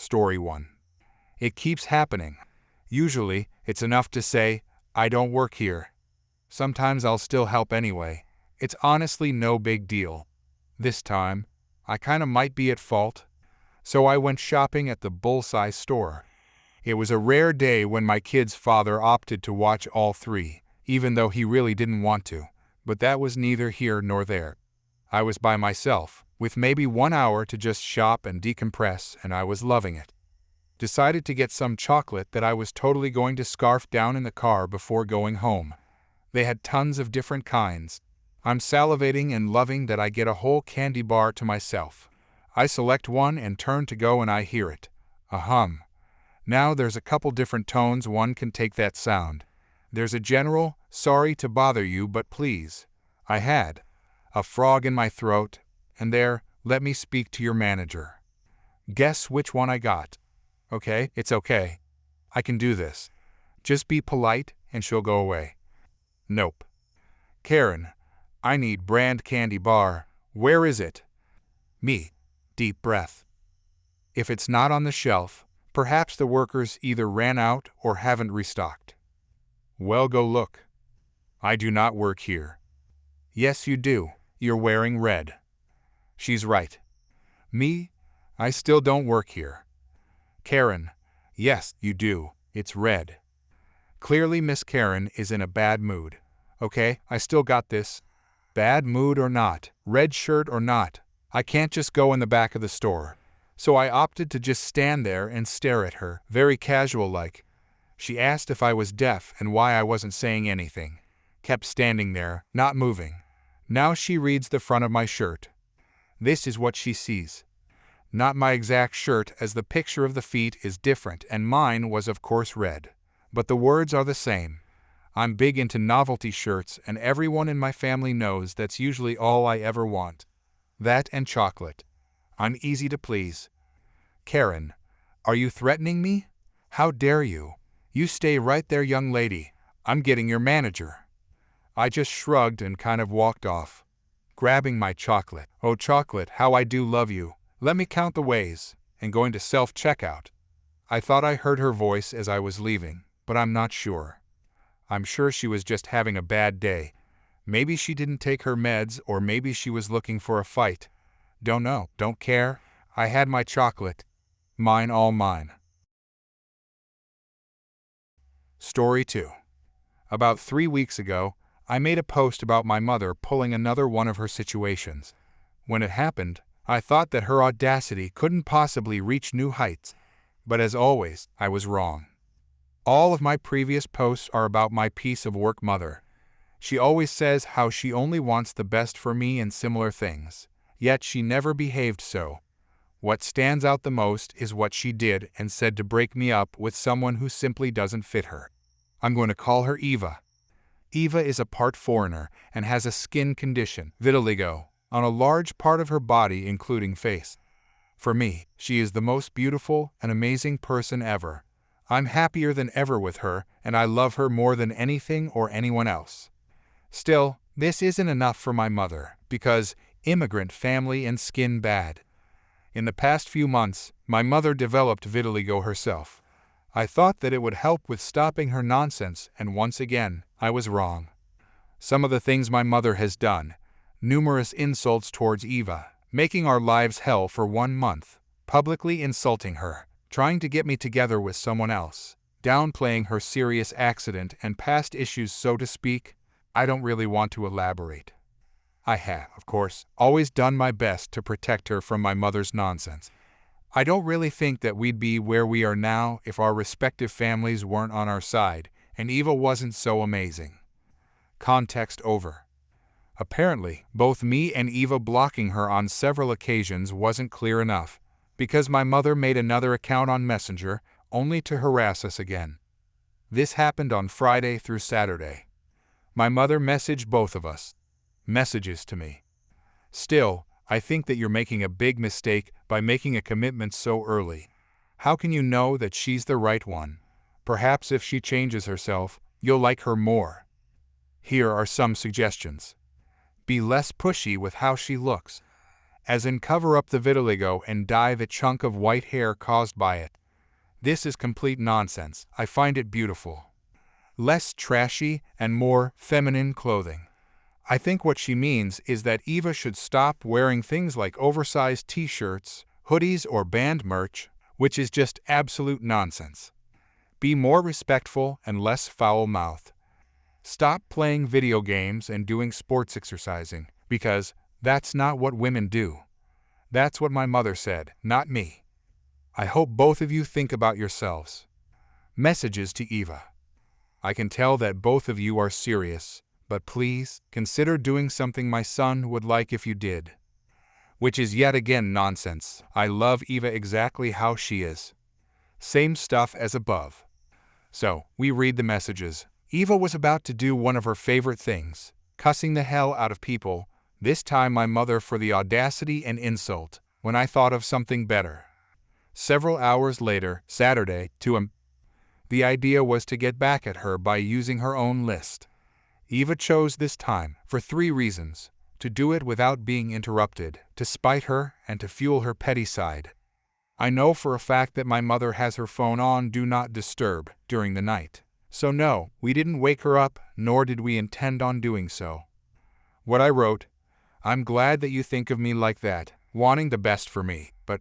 Story 1. It keeps happening. Usually, it's enough to say, I don't work here. Sometimes I'll still help anyway. It's honestly no big deal. This time, I kinda might be at fault. So I went shopping at the Bullseye store. It was a rare day when my kid's father opted to watch all three, even though he really didn't want to. But that was neither here nor there. I was by myself, with maybe 1 hour to just shop and decompress, and I was loving it. Decided to get some chocolate that I was totally going to scarf down in the car before going home. They had tons of different kinds. I'm salivating and loving that I get a whole candy bar to myself. I select one and turn to go and I hear it. A hum. Now there's a couple different tones one can take that sound. There's a general, sorry to bother you but please. I had a frog in my throat, and there, let me speak to your manager. Guess which one I got? Okay, it's okay. I can do this. Just be polite and she'll go away. Nope. Karen, I need brand candy bar. Where is it? Me. Deep breath. If it's not on the shelf, perhaps the workers either ran out or haven't restocked. Well, go look. I do not work here. Yes, you do. You're wearing red. She's right. Me? I still don't work here. Karen, yes, you do. It's red. Clearly Miss Karen is in a bad mood. Okay, I still got this. Bad mood or not, red shirt or not, I can't just go in the back of the store. So I opted to just stand there and stare at her, very casual-like. She asked if I was deaf and why I wasn't saying anything. Kept standing there, not moving. Now she reads the front of my shirt. This is what she sees. Not my exact shirt, as the picture of the feet is different and mine was of course red. But the words are the same. I'm big into novelty shirts and everyone in my family knows that's usually all I ever want. That and chocolate. I'm easy to please. Karen, are you threatening me? How dare you? You stay right there, young lady. I'm getting your manager. I just shrugged and kind of walked off, grabbing my chocolate. Oh, chocolate, how I do love you. Let me count the ways, and going to self-checkout. I thought I heard her voice as I was leaving, but I'm not sure. I'm sure she was just having a bad day. Maybe she didn't take her meds, or maybe she was looking for a fight. Don't know, don't care. I had my chocolate. Mine, all mine. Story 2. About 3 weeks ago, I made a post about my mother pulling another one of her situations. When it happened, I thought that her audacity couldn't possibly reach new heights, but as always, I was wrong. All of my previous posts are about my piece of work mother. She always says how she only wants the best for me and similar things, yet she never behaved so. What stands out the most is what she did and said to break me up with someone who simply doesn't fit her. I'm going to call her Eva. Eva is a part foreigner and has a skin condition, vitiligo, on a large part of her body including face. For me, she is the most beautiful and amazing person ever. I'm happier than ever with her and I love her more than anything or anyone else. Still, this isn't enough for my mother, because immigrant family and skin bad. In the past few months, my mother developed vitiligo herself. I thought that it would help with stopping her nonsense, and once again, I was wrong. Some of the things my mother has done: numerous insults towards Eva, making our lives hell for 1 month, publicly insulting her, trying to get me together with someone else, downplaying her serious accident and past issues, so to speak. I don't really want to elaborate. I have, of course, always done my best to protect her from my mother's nonsense. I don't really think that we'd be where we are now if our respective families weren't on our side, and Eva wasn't so amazing. Context over. Apparently, both me and Eva blocking her on several occasions wasn't clear enough, because my mother made another account on Messenger, only to harass us again. This happened on Friday through Saturday. My mother messaged both of us. Messages to me. Still, I think that you're making a big mistake by making a commitment so early. How can you know that she's the right one? Perhaps if she changes herself, you'll like her more. Here are some suggestions. Be less pushy with how she looks. as in cover up the vitiligo and dye the chunk of white hair caused by it. This is complete nonsense. I find it beautiful. Less trashy and more feminine clothing. I think what she means is that Eva should stop wearing things like oversized t-shirts, hoodies, or band merch, which is just absolute nonsense. Be more respectful and less foul-mouthed. Stop playing video games and doing sports exercising, because that's not what women do. That's what my mother said, not me. I hope both of you think about yourselves. Messages to Eva. I can tell that both of you are serious, but please consider doing something my son would like if you did. Which is yet again nonsense. I love Eva exactly how she is. Same stuff as above. So, we read the messages. Eva was about to do one of her favorite things, cussing the hell out of people, this time my mother for the audacity and insult, when I thought of something better. Several hours later, Saturday, the idea was to get back at her by using her own list. Eva chose this time, for 3 reasons: to do it without being interrupted, to spite her, and to fuel her petty side. I know for a fact that my mother has her phone on Do Not Disturb during the night. So no, we didn't wake her up, nor did we intend on doing so. What I wrote: I'm glad that you think of me like that, wanting the best for me, but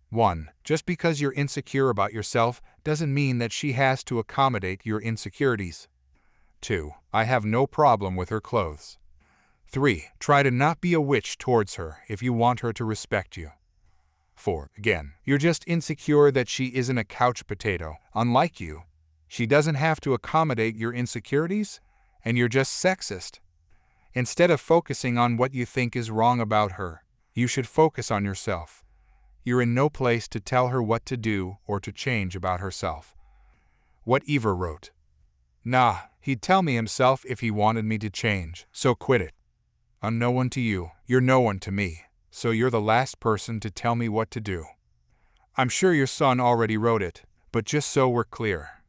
1. Just because you're insecure about yourself doesn't mean that she has to accommodate your insecurities. 2. I have no problem with her clothes. 3. Try to not be a witch towards her if you want her to respect you. 4. Again, you're just insecure that she isn't a couch potato, unlike you. She doesn't have to accommodate your insecurities, and you're just sexist. Instead of focusing on what you think is wrong about her, you should focus on yourself. You're in no place to tell her what to do or to change about herself. What Eva wrote: Nah, he'd tell me himself if he wanted me to change, so quit it. I'm no one to you, you're no one to me, so you're the last person to tell me what to do. I'm sure your son already wrote it, but just so we're clear.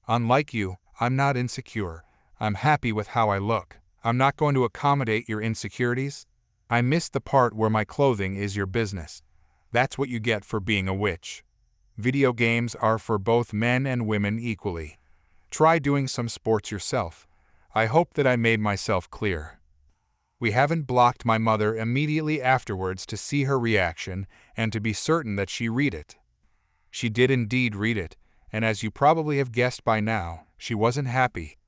Unlike you, I'm not insecure. I'm happy with how I look. I'm not going to accommodate your insecurities. I missed the part where my clothing is your business. That's what you get for being a witch. Video games are for both men and women equally. Try doing some sports yourself. I hope that I made myself clear. We haven't blocked my mother immediately afterwards to see her reaction and to be certain that she read it. She did indeed read it, and as you probably have guessed by now, she wasn't happy.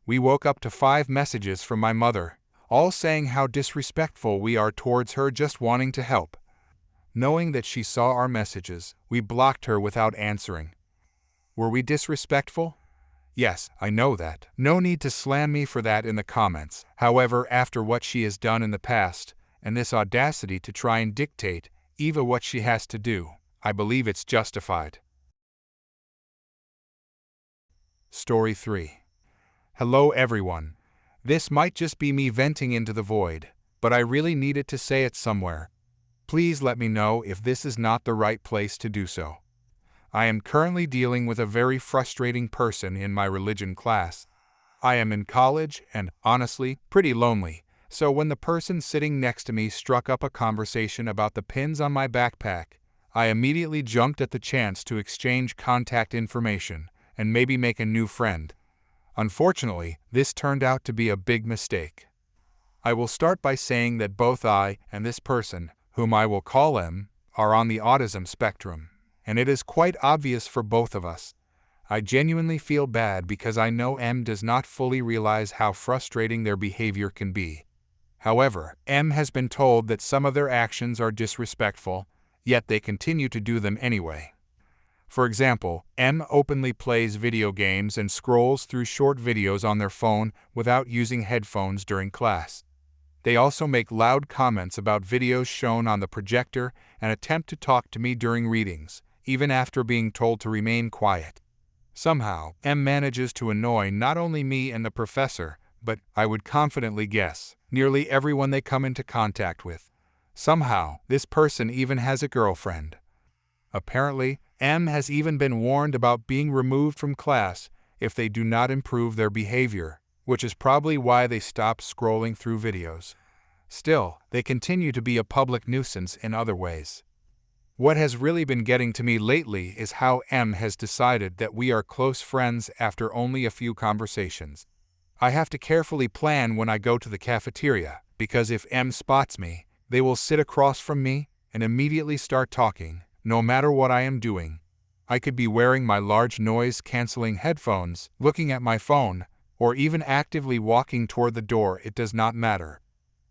We woke up to 5 messages from my mother, all saying how disrespectful we are towards her just wanting to help. Knowing that she saw our messages, we blocked her without answering. Were we disrespectful? Yes, I know that. No need to slam me for that in the comments. However, after what she has done in the past, and this audacity to try and dictate Eva what she has to do, I believe it's justified. Story 3. Hello everyone. This might just be me venting into the void, but I really needed to say it somewhere. Please let me know if this is not the right place to do so. I am currently dealing with a very frustrating person in my religion class. I am in college and, honestly, pretty lonely, so when the person sitting next to me struck up a conversation about the pins on my backpack, I immediately jumped at the chance to exchange contact information and maybe make a new friend. Unfortunately, this turned out to be a big mistake. I will start by saying that both I and this person, whom I will call M, are on the autism spectrum, and it is quite obvious for both of us. I genuinely feel bad because I know M does not fully realize how frustrating their behavior can be. However, M has been told that some of their actions are disrespectful, yet they continue to do them anyway. For example, M openly plays video games and scrolls through short videos on their phone without using headphones during class. They also make loud comments about videos shown on the projector and attempt to talk to me during readings, even after being told to remain quiet. Somehow, M manages to annoy not only me and the professor, but, I would confidently guess, nearly everyone they come into contact with. Somehow, this person even has a girlfriend. Apparently, M has even been warned about being removed from class if they do not improve their behavior, which is probably why they stopped scrolling through videos. Still, they continue to be a public nuisance in other ways. What has really been getting to me lately is how M has decided that we are close friends after only a few conversations. I have to carefully plan when I go to the cafeteria, because if M spots me, they will sit across from me and immediately start talking, no matter what I am doing. I could be wearing my large noise-canceling headphones, looking at my phone, or even actively walking toward the door. It does not matter.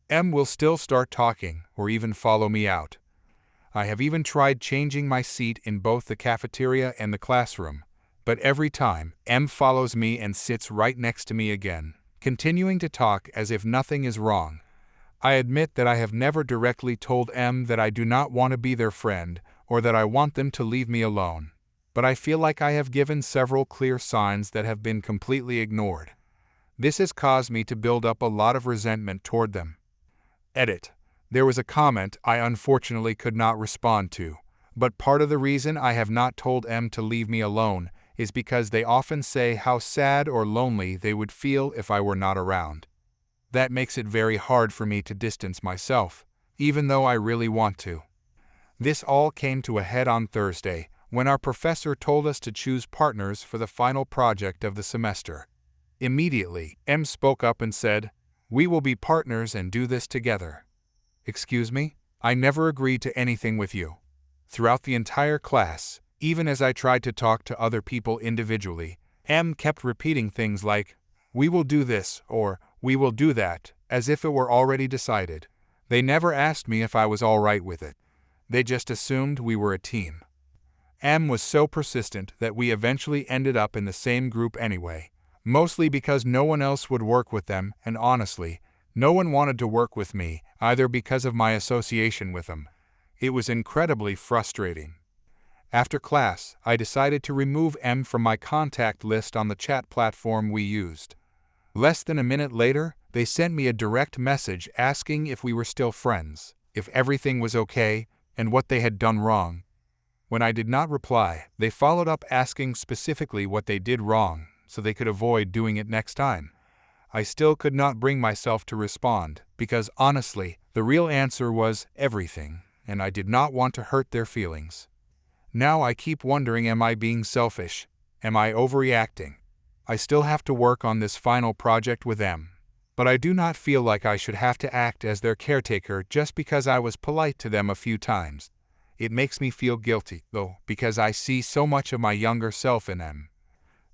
M will still start talking or even follow me out. I have even tried changing my seat in both the cafeteria and the classroom, but every time, M follows me and sits right next to me again, continuing to talk as if nothing is wrong. I admit that I have never directly told M that I do not want to be their friend or that I want them to leave me alone, but I feel like I have given several clear signs that have been completely ignored. This has caused me to build up a lot of resentment toward them. Edit. There was a comment I unfortunately could not respond to, but part of the reason I have not told M to leave me alone is because they often say how sad or lonely they would feel if I were not around. That makes it very hard for me to distance myself, even though I really want to. This all came to a head on Thursday, when our professor told us to choose partners for the final project of the semester. Immediately, M spoke up and said, "We will be partners and do this together." Excuse me? I never agreed to anything with you. Throughout the entire class, even as I tried to talk to other people individually, M kept repeating things like, "We will do this," or "We will do that," as if it were already decided. They never asked me if I was all right with it. They just assumed we were a team. M was so persistent that we eventually ended up in the same group anyway, mostly because no one else would work with them, and honestly, no one wanted to work with me, either because of my association with them. It was incredibly frustrating. After class, I decided to remove M from my contact list on the chat platform we used. Less than a minute later, they sent me a direct message asking if we were still friends, if everything was okay, and what they had done wrong. When I did not reply, they followed up asking specifically what they did wrong, so they could avoid doing it next time. I still could not bring myself to respond, because honestly, the real answer was everything, and I did not want to hurt their feelings. Now I keep wondering, am I being selfish? Am I overreacting? I still have to work on this final project with M, but I do not feel like I should have to act as their caretaker just because I was polite to them a few times. It makes me feel guilty, though, because I see so much of my younger self in them.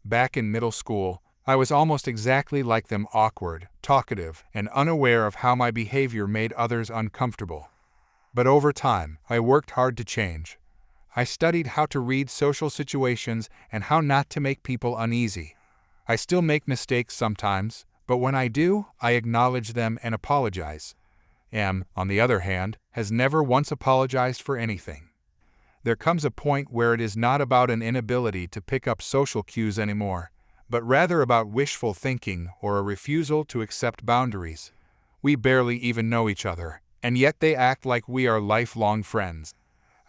Back in middle school, I was almost exactly like them, awkward, talkative, and unaware of how my behavior made others uncomfortable. But over time, I worked hard to change. I studied how to read social situations and how not to make people uneasy. I still make mistakes sometimes, but when I do, I acknowledge them and apologize. M, on the other hand, has never once apologized for anything. There comes a point where it is not about an inability to pick up social cues anymore, but rather about wishful thinking or a refusal to accept boundaries. We barely even know each other, and yet they act like we are lifelong friends.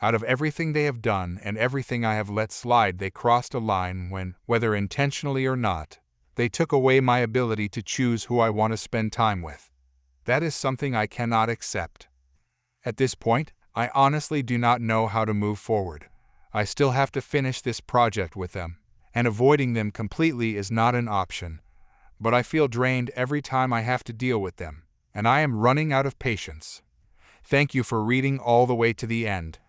Out of everything they have done and everything I have let slide, they crossed a line when, whether intentionally or not, they took away my ability to choose who I want to spend time with. That is something I cannot accept. At this point, I honestly do not know how to move forward. I still have to finish this project with them, and avoiding them completely is not an option. But I feel drained every time I have to deal with them, and I am running out of patience. Thank you for reading all the way to the end.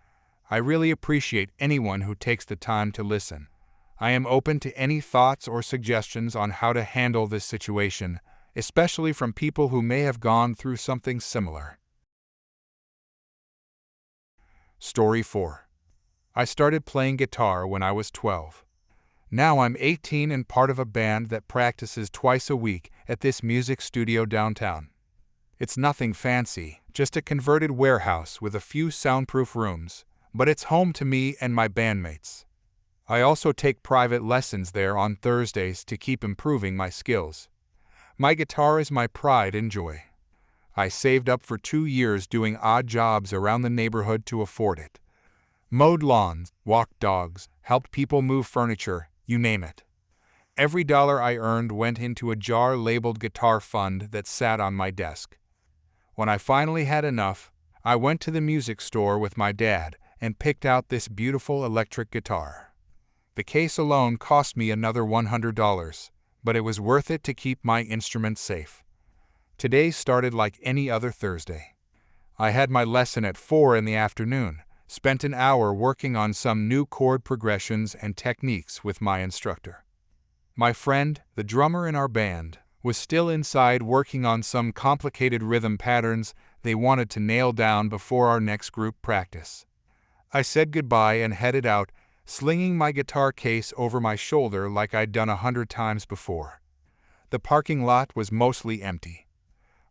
I really appreciate anyone who takes the time to listen. I am open to any thoughts or suggestions on how to handle this situation, especially from people who may have gone through something similar. Story 4. I started playing guitar when I was 12. Now I'm 18 and part of a band that practices twice a week at this music studio downtown. It's nothing fancy, just a converted warehouse with a few soundproof rooms, but it's home to me and my bandmates. I also take private lessons there on Thursdays to keep improving my skills. My guitar is my pride and joy. I saved up for 2 years doing odd jobs around the neighborhood to afford it. Mowed lawns, walked dogs, helped people move furniture, you name it. Every dollar I earned went into a jar labeled Guitar Fund that sat on my desk. When I finally had enough, I went to the music store with my dad and picked out this beautiful electric guitar. The case alone cost me another $100, but it was worth it to keep my instruments safe. Today started like any other Thursday. I had my lesson at 4 in the afternoon, spent an hour working on some new chord progressions and techniques with my instructor. My friend, the drummer in our band, was still inside working on some complicated rhythm patterns they wanted to nail down before our next group practice. I said goodbye and headed out, slinging my guitar case over my shoulder like I'd done 100 times before. The parking lot was mostly empty.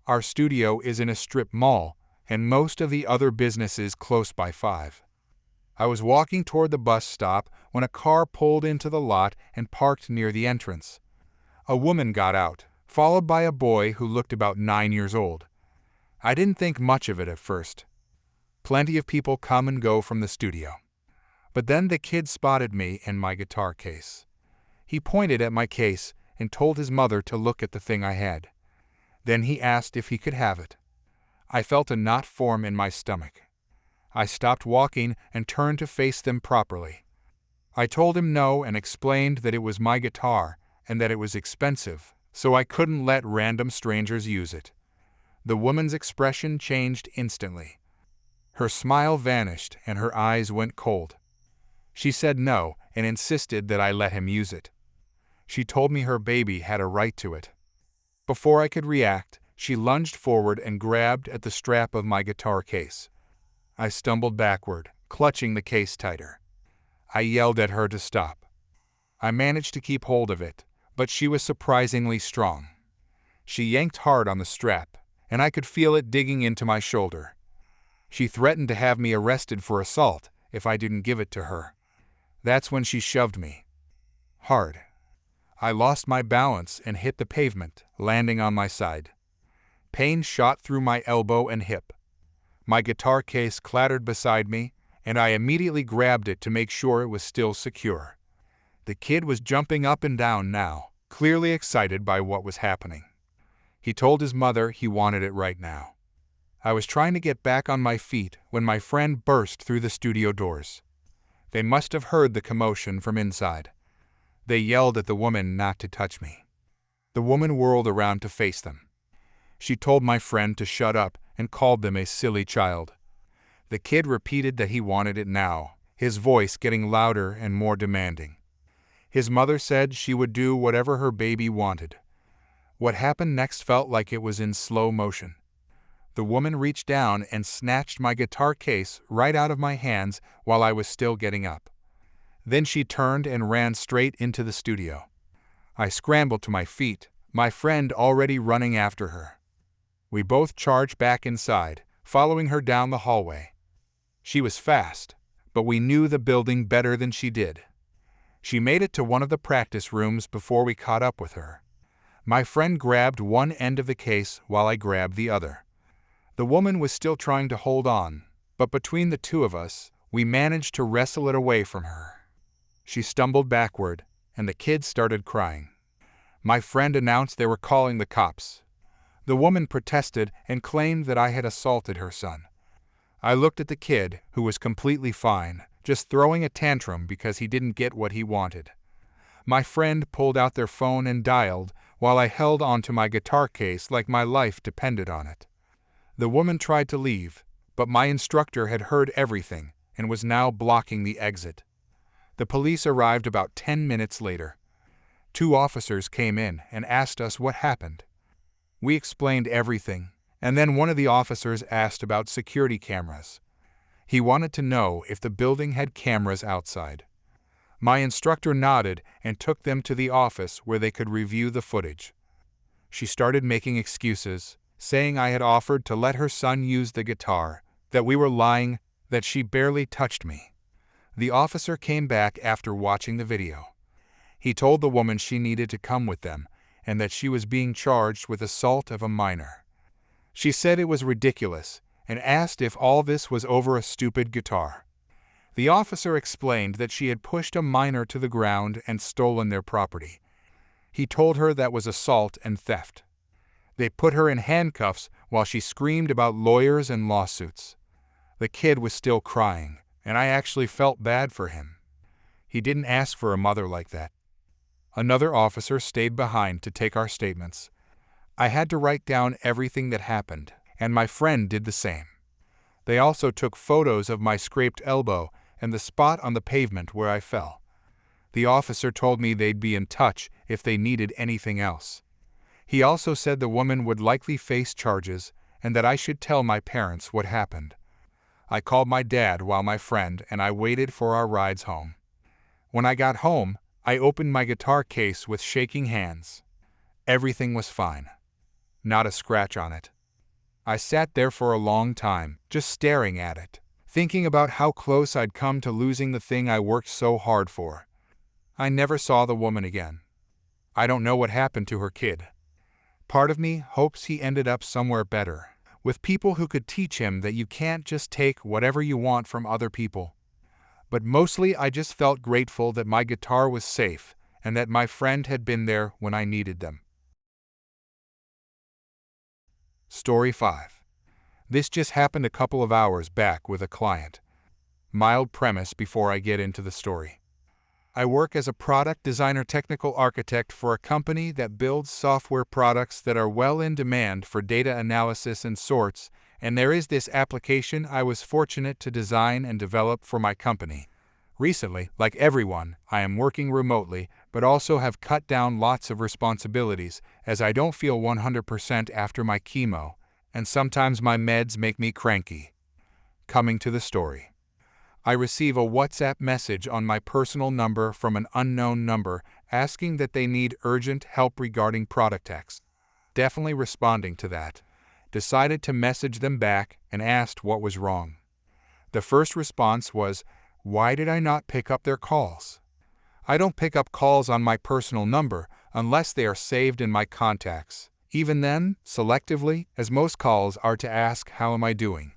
Our studio is in a strip mall, and most of the other businesses close by 5. I was walking toward the bus stop when a car pulled into the lot and parked near the entrance. A woman got out, followed by a boy who looked about 9 years old. I didn't think much of it at first. Plenty of people come and go from the studio. But then the kid spotted me and my guitar case. He pointed at my case and told his mother to look at the thing I had. Then he asked if he could have it. I felt a knot form in my stomach. I stopped walking and turned to face them properly. I told him no and explained that it was my guitar and that it was expensive, so I couldn't let random strangers use it. The woman's expression changed instantly. Her smile vanished and her eyes went cold. She said no and insisted that I let him use it. She told me her baby had a right to it. Before I could react, she lunged forward and grabbed at the strap of my guitar case. I stumbled backward, clutching the case tighter. I yelled at her to stop. I managed to keep hold of it, but she was surprisingly strong. She yanked hard on the strap, and I could feel it digging into my shoulder. She threatened to have me arrested for assault if I didn't give it to her. That's when she shoved me. Hard. I lost my balance and hit the pavement, landing on my side. Pain shot through my elbow and hip. My guitar case clattered beside me, and I immediately grabbed it to make sure it was still secure. The kid was jumping up and down now, clearly excited by what was happening. He told his mother he wanted it right now. I was trying to get back on my feet when my friend burst through the studio doors. They must have heard the commotion from inside. They yelled at the woman not to touch me. The woman whirled around to face them. She told my friend to shut up and called them a silly child. The kid repeated that he wanted it now, his voice getting louder and more demanding. His mother said she would do whatever her baby wanted. What happened next felt like it was in slow motion. The woman reached down and snatched my guitar case right out of my hands while I was still getting up. Then she turned and ran straight into the studio. I scrambled to my feet, my friend already running after her. We both charged back inside, following her down the hallway. She was fast, but we knew the building better than she did. She made it to one of the practice rooms before we caught up with her. My friend grabbed one end of the case while I grabbed the other. The woman was still trying to hold on, but between the two of us, we managed to wrestle it away from her. She stumbled backward, and the kid started crying. My friend announced they were calling the cops. The woman protested and claimed that I had assaulted her son. I looked at the kid, who was completely fine, just throwing a tantrum because he didn't get what he wanted. My friend pulled out their phone and dialed, while I held onto my guitar case like my life depended on it. The woman tried to leave, but my instructor had heard everything and was now blocking the exit. The police arrived about 10 minutes later. 2 officers came in and asked us what happened. We explained everything, and then one of the officers asked about security cameras. He wanted to know if the building had cameras outside. My instructor nodded and took them to the office where they could review the footage. She started making excuses, saying I had offered to let her son use the guitar, that we were lying, that she barely touched me. The officer came back after watching the video. He told the woman she needed to come with them, and that she was being charged with assault of a minor. She said it was ridiculous, and asked if all this was over a stupid guitar. The officer explained that she had pushed a minor to the ground and stolen their property. He told her that was assault and theft. They put her in handcuffs while she screamed about lawyers and lawsuits. The kid was still crying, and I actually felt bad for him. He didn't ask for a mother like that. Another officer stayed behind to take our statements. I had to write down everything that happened, and my friend did the same. They also took photos of my scraped elbow and the spot on the pavement where I fell. The officer told me they'd be in touch if they needed anything else. He also said the woman would likely face charges and that I should tell my parents what happened. I called my dad while my friend and I waited for our rides home. When I got home, I opened my guitar case with shaking hands. Everything was fine. Not a scratch on it. I sat there for a long time, just staring at it, thinking about how close I'd come to losing the thing I worked so hard for. I never saw the woman again. I don't know what happened to her kid. Part of me hopes he ended up somewhere better, with people who could teach him that you can't just take whatever you want from other people. But mostly I just felt grateful that my guitar was safe and that my friend had been there when I needed them. Story 5. This just happened a couple of hours back with a client. Mild premise before I get into the story. I work as a product designer technical architect for a company that builds software products that are well in demand for data analysis and sorts, and there is this application I was fortunate to design and develop for my company. Recently, like everyone, I am working remotely, but also have cut down lots of responsibilities as I don't feel 100% after my chemo, and sometimes my meds make me cranky. Coming to the story. I receive a WhatsApp message on my personal number from an unknown number asking that they need urgent help regarding product X. Definitely responding to that. Decided to message them back and asked what was wrong. The first response was, "Why did I not pick up their calls?" I don't pick up calls on my personal number unless they are saved in my contacts. Even then, selectively, as most calls are to ask how am I doing.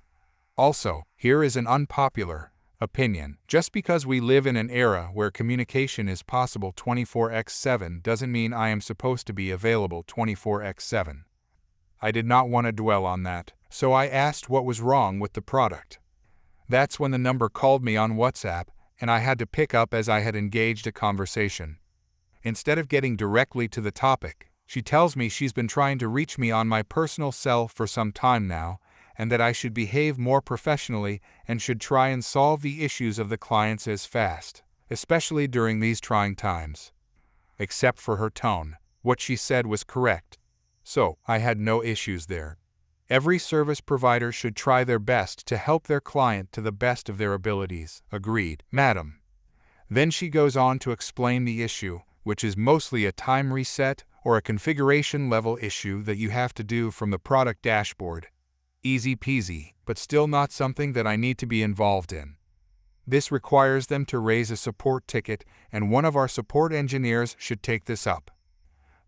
Also, here is an unpopular opinion. Just because we live in an era where communication is possible 24/7 doesn't mean I am supposed to be available 24/7. I did not want to dwell on that, so I asked what was wrong with the product. That's when the number called me on WhatsApp, and I had to pick up as I had engaged a conversation. Instead of getting directly to the topic, she tells me she's been trying to reach me on my personal cell for some time now, and that I should behave more professionally and should try and solve the issues of the clients as fast, especially during these trying times. Except for her tone, what she said was correct. So, I had no issues there. Every service provider should try their best to help their client to the best of their abilities. Agreed, madam. Then she goes on to explain the issue, which is mostly a time reset or a configuration level issue that you have to do from the product dashboard. Easy peasy, but still not something that I need to be involved in. This requires them to raise a support ticket, and one of our support engineers should take this up.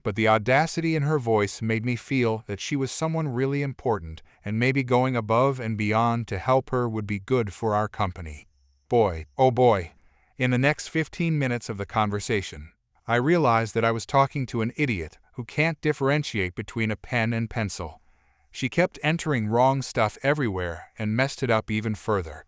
But the audacity in her voice made me feel that she was someone really important, and maybe going above and beyond to help her would be good for our company. Boy, oh boy. In the next 15 minutes of the conversation, I realized that I was talking to an idiot who can't differentiate between a pen and pencil. She kept entering wrong stuff everywhere and messed it up even further.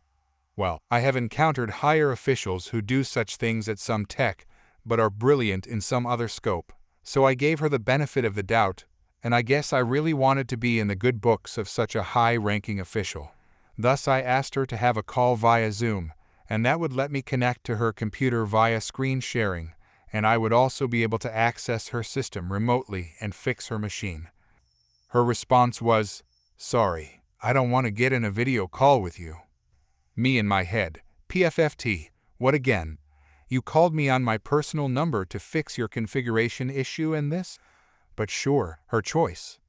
Well, I have encountered higher officials who do such things at some tech, but are brilliant in some other scope. So I gave her the benefit of the doubt, and I guess I really wanted to be in the good books of such a high-ranking official. Thus I asked her to have a call via Zoom, and that would let me connect to her computer via screen sharing, and I would also be able to access her system remotely and fix her machine. Her response was, "Sorry, I don't want to get in a video call with you." Me in my head, PFFT, what again? You called me on my personal number to fix your configuration issue and this? But sure, her choice.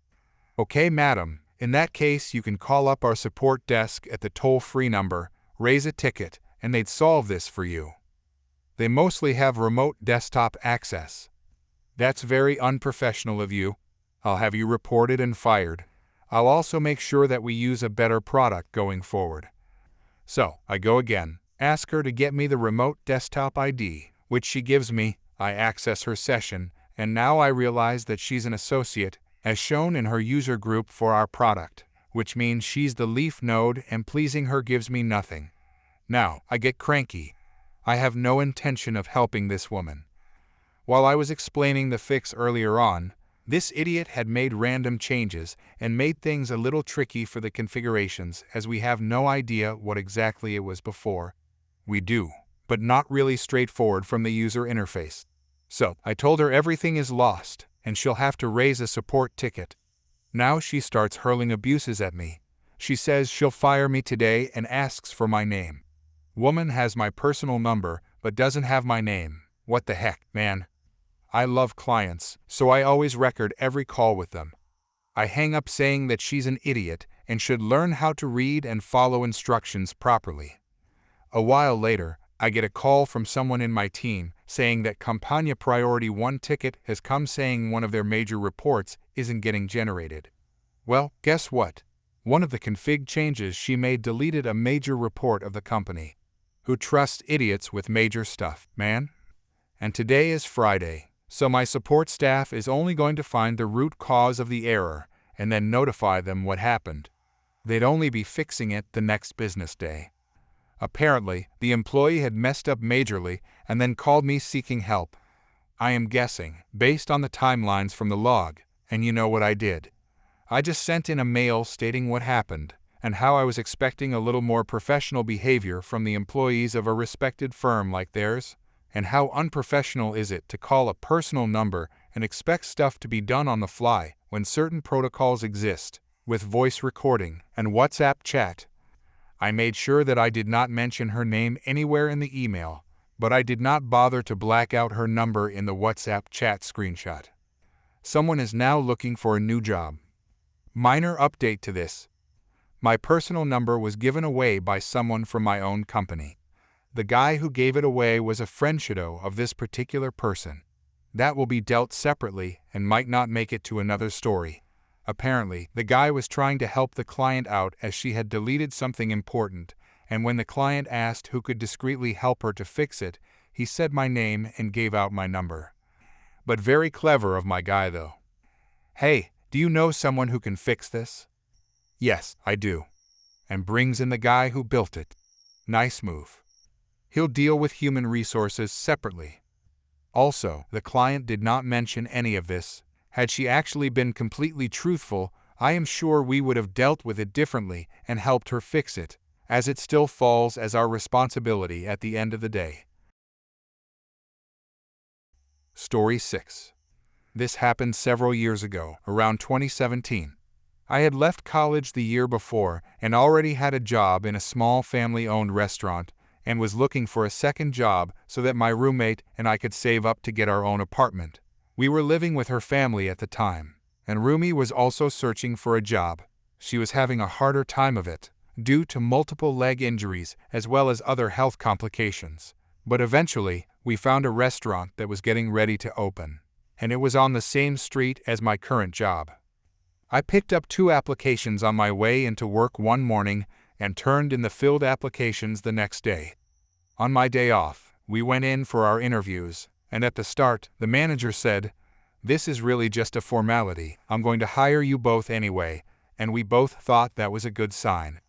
Okay, madam, in that case you can call up our support desk at the toll-free number, raise a ticket, and they'd solve this for you. They mostly have remote desktop access. That's very unprofessional of you. I'll have you reported and fired. I'll also make sure that we use a better product going forward. So, I go again, ask her to get me the remote desktop ID, which she gives me. I access her session, and now I realize that she's an associate, as shown in her user group for our product, which means she's the leaf node and pleasing her gives me nothing. Now, I get cranky. I have no intention of helping this woman. While I was explaining the fix earlier on, this idiot had made random changes and made things a little tricky for the configurations as we have no idea what exactly it was before. We do, but not really straightforward from the user interface. So, I told her everything is lost and she'll have to raise a support ticket. Now she starts hurling abuses at me. She says she'll fire me today and asks for my name. Woman has my personal number but doesn't have my name. What the heck, man? I love clients, so I always record every call with them. I hang up saying that she's an idiot and should learn how to read and follow instructions properly. A while later, I get a call from someone in my team saying that Campania Priority 1 ticket has come saying one of their major reports isn't getting generated. Well, guess what? One of the config changes she made deleted a major report of the company. Who trusts idiots with major stuff, man? And today is Friday, so my support staff is only going to find the root cause of the error and then notify them what happened. They'd only be fixing it the next business day. Apparently, the employee had messed up majorly and then called me seeking help. I am guessing, based on the timelines from the log, and you know what I did. I just sent in a mail stating what happened and how I was expecting a little more professional behavior from the employees of a respected firm like theirs, and how unprofessional is it to call a personal number and expect stuff to be done on the fly when certain protocols exist, with voice recording and WhatsApp chat. I made sure that I did not mention her name anywhere in the email, but I did not bother to black out her number in the WhatsApp chat screenshot. Someone is now looking for a new job. Minor update to this. My personal number was given away by someone from my own company. The guy who gave it away was a friendshadow of this particular person. That will be dealt separately and might not make it to another story. Apparently, the guy was trying to help the client out as she had deleted something important, and when the client asked who could discreetly help her to fix it, he said my name and gave out my number. But very clever of my guy though. Hey, do you know someone who can fix this? Yes, I do. And brings in the guy who built it. Nice move. He'll deal with human resources separately. Also, the client did not mention any of this. Had she actually been completely truthful, I am sure we would have dealt with it differently and helped her fix it, as it still falls as our responsibility at the end of the day. Story 6. This happened several years ago, around 2017. I had left college the year before and already had a job in a small family-owned restaurant and was looking for a second job so that my roommate and I could save up to get our own apartment. We were living with her family at the time, and Rumi was also searching for a job. She was having a harder time of it, due to multiple leg injuries as well as other health complications. But eventually, we found a restaurant that was getting ready to open, and it was on the same street as my current job. I picked up 2 applications on my way into work one morning and turned in the filled applications the next day. On my day off, we went in for our interviews, and at the start, the manager said, "This is really just a formality. I'm going to hire you both anyway," and we both thought that was a good sign.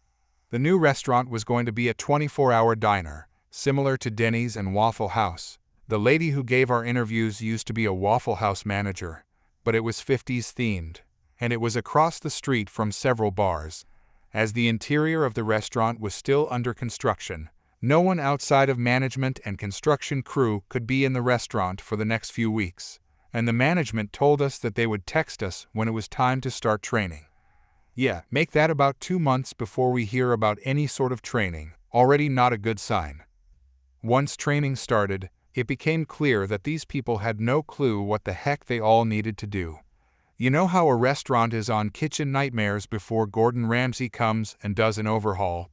The new restaurant was going to be a 24-hour diner, similar to Denny's and Waffle House. The lady who gave our interviews used to be a Waffle House manager, but it was 50s themed, and it was across the street from several bars. As the interior of the restaurant was still under construction, no one outside of management and construction crew could be in the restaurant for the next few weeks, and the management told us that they would text us when it was time to start training. Yeah, make that about 2 months before we hear about any sort of training, already not a good sign. Once training started, it became clear that these people had no clue what the heck they all needed to do. You know how a restaurant is on kitchen nightmares before Gordon Ramsay comes and does an overhaul?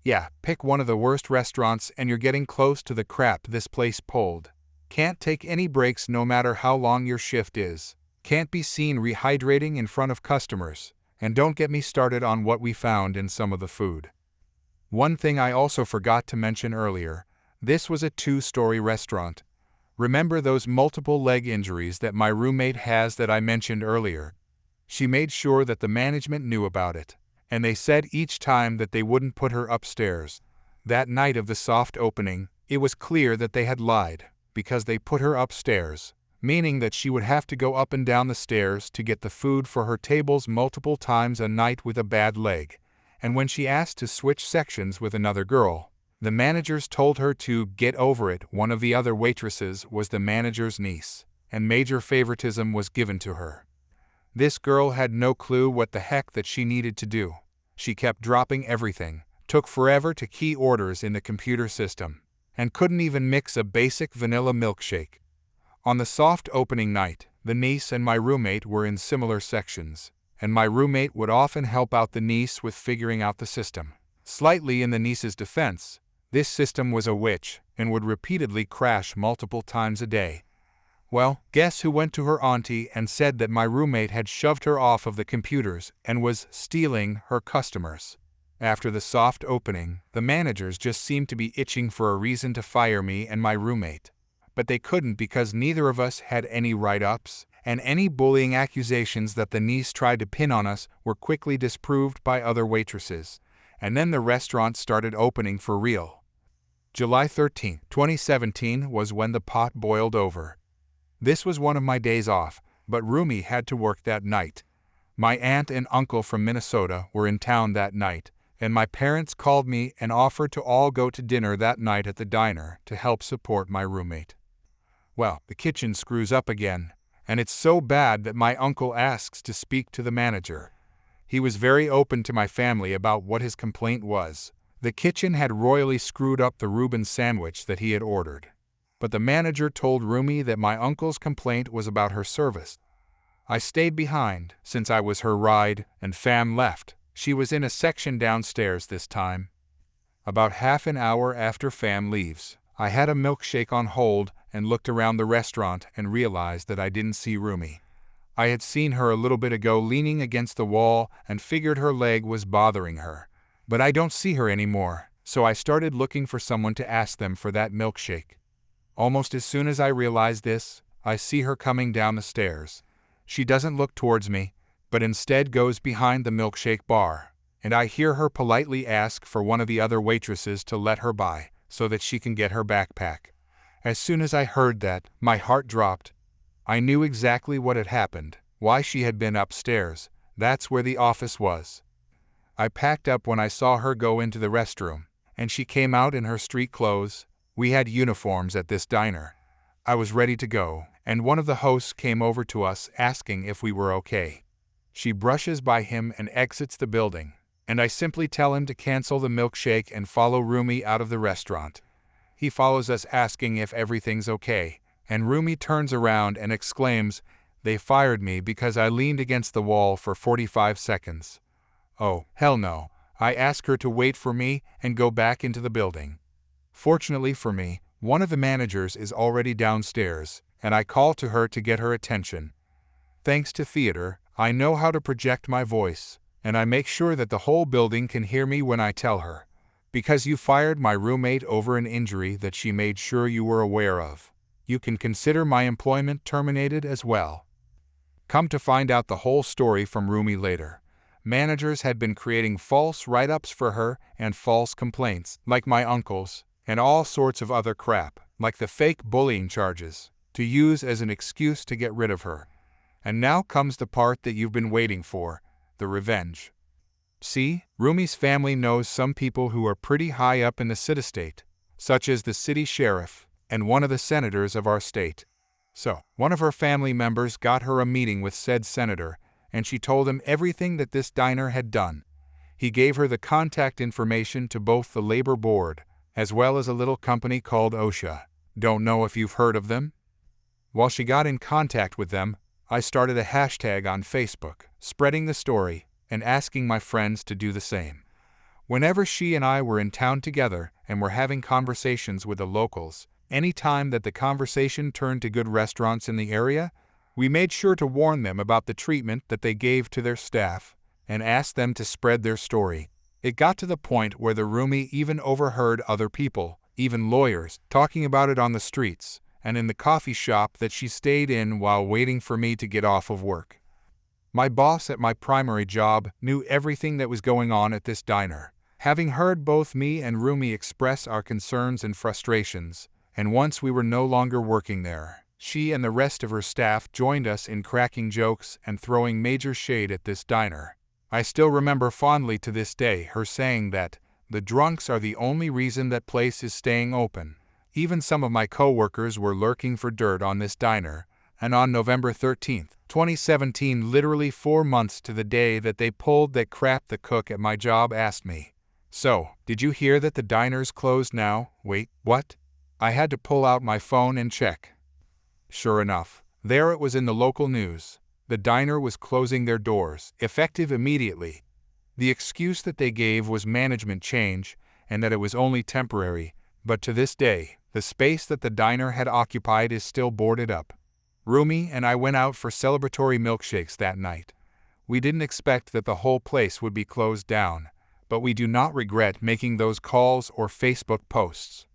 Yeah, pick one of the worst restaurants and you're getting close to the crap this place pulled. Can't take any breaks no matter how long your shift is. Can't be seen rehydrating in front of customers. And don't get me started on what we found in some of the food. One thing I also forgot to mention earlier, this was a 2-story restaurant. Remember those multiple leg injuries that my roommate has that I mentioned earlier? She made sure that the management knew about it, and they said each time that they wouldn't put her upstairs. That night of the soft opening, it was clear that they had lied, because they put her upstairs, meaning that she would have to go up and down the stairs to get the food for her tables multiple times a night with a bad leg. And when she asked to switch sections with another girl, the managers told her to get over it. One of the other waitresses was the manager's niece, and major favoritism was given to her. This girl had no clue what the heck that she needed to do. She kept dropping everything, took forever to key orders in the computer system, and couldn't even mix a basic vanilla milkshake. On the soft opening night, the niece and my roommate were in similar sections, and my roommate would often help out the niece with figuring out the system. Slightly in the niece's defense, this system was a witch and would repeatedly crash multiple times a day. Well, guess who went to her auntie and said that my roommate had shoved her off of the computers and was stealing her customers? After the soft opening, the managers just seemed to be itching for a reason to fire me and my roommate. But they couldn't because neither of us had any write-ups, and any bullying accusations that the niece tried to pin on us were quickly disproved by other waitresses. And then the restaurant started opening for real. July 13, 2017 was when the pot boiled over. This was one of my days off, but Rumi had to work that night. My aunt and uncle from Minnesota were in town that night, and my parents called me and offered to all go to dinner that night at the diner to help support my roommate. Well, the kitchen screws up again, and it's so bad that my uncle asks to speak to the manager. He was very open to my family about what his complaint was. The kitchen had royally screwed up the Reuben sandwich that he had ordered. But the manager told Rumi that my uncle's complaint was about her service. I stayed behind, since I was her ride, and Fam left. She was in a section downstairs this time. About half an hour after Fam leaves, I had a milkshake on hold and looked around the restaurant and realized that I didn't see Rumi. I had seen her a little bit ago leaning against the wall and figured her leg was bothering her. But I don't see her anymore, so I started looking for someone to ask them for that milkshake. Almost as soon as I realize this, I see her coming down the stairs. She doesn't look towards me, but instead goes behind the milkshake bar, and I hear her politely ask for one of the other waitresses to let her by, so that she can get her backpack. As soon as I heard that, my heart dropped. I knew exactly what had happened, why she had been upstairs. That's where the office was. I packed up when I saw her go into the restroom, and she came out in her street clothes. We had uniforms at this diner. I was ready to go, and one of the hosts came over to us asking if we were okay. She brushes by him and exits the building, and I simply tell him to cancel the milkshake and follow Rumi out of the restaurant. He follows us asking if everything's okay, and Rumi turns around and exclaims, "They fired me because I leaned against the wall for 45 seconds. Oh, hell no. I ask her to wait for me and go back into the building. Fortunately for me, one of the managers is already downstairs, and I call to her to get her attention. Thanks to theater, I know how to project my voice, and I make sure that the whole building can hear me when I tell her, "Because you fired my roommate over an injury that she made sure you were aware of, you can consider my employment terminated as well." Come to find out the whole story from Rumi later. Managers had been creating false write-ups for her and false complaints, like my uncle's, and all sorts of other crap, like the fake bullying charges, to use as an excuse to get rid of her. And now comes the part that you've been waiting for, the revenge. See, Rumi's family knows some people who are pretty high up in the city-state, such as the city sheriff and one of the senators of our state. So, one of her family members got her a meeting with said senator, and she told him everything that this diner had done. He gave her the contact information to both the labor board, as well as a little company called OSHA. Don't know if you've heard of them? While she got in contact with them, I started a hashtag on Facebook, spreading the story, and asking my friends to do the same. Whenever she and I were in town together and were having conversations with the locals, any time that the conversation turned to good restaurants in the area, we made sure to warn them about the treatment that they gave to their staff and asked them to spread their story. It got to the point where the Rumi even overheard other people, even lawyers, talking about it on the streets and in the coffee shop that she stayed in while waiting for me to get off of work. My boss at my primary job knew everything that was going on at this diner, having heard both me and Rumi express our concerns and frustrations, and once we were no longer working there, she and the rest of her staff joined us in cracking jokes and throwing major shade at this diner. I still remember fondly to this day her saying that the drunks are the only reason that place is staying open. Even some of my co-workers were lurking for dirt on this diner, and on November 13th, 2017, literally 4 months to the day that they pulled that crap, the cook at my job asked me, "So, did you hear that the diner's closed now?" Wait, what? I had to pull out my phone and check. Sure enough, there it was in the local news. The diner was closing their doors, effective immediately. The excuse that they gave was management change and that it was only temporary, but to this day, the space that the diner had occupied is still boarded up. Rumi and I went out for celebratory milkshakes that night. We didn't expect that the whole place would be closed down, but we do not regret making those calls or Facebook posts.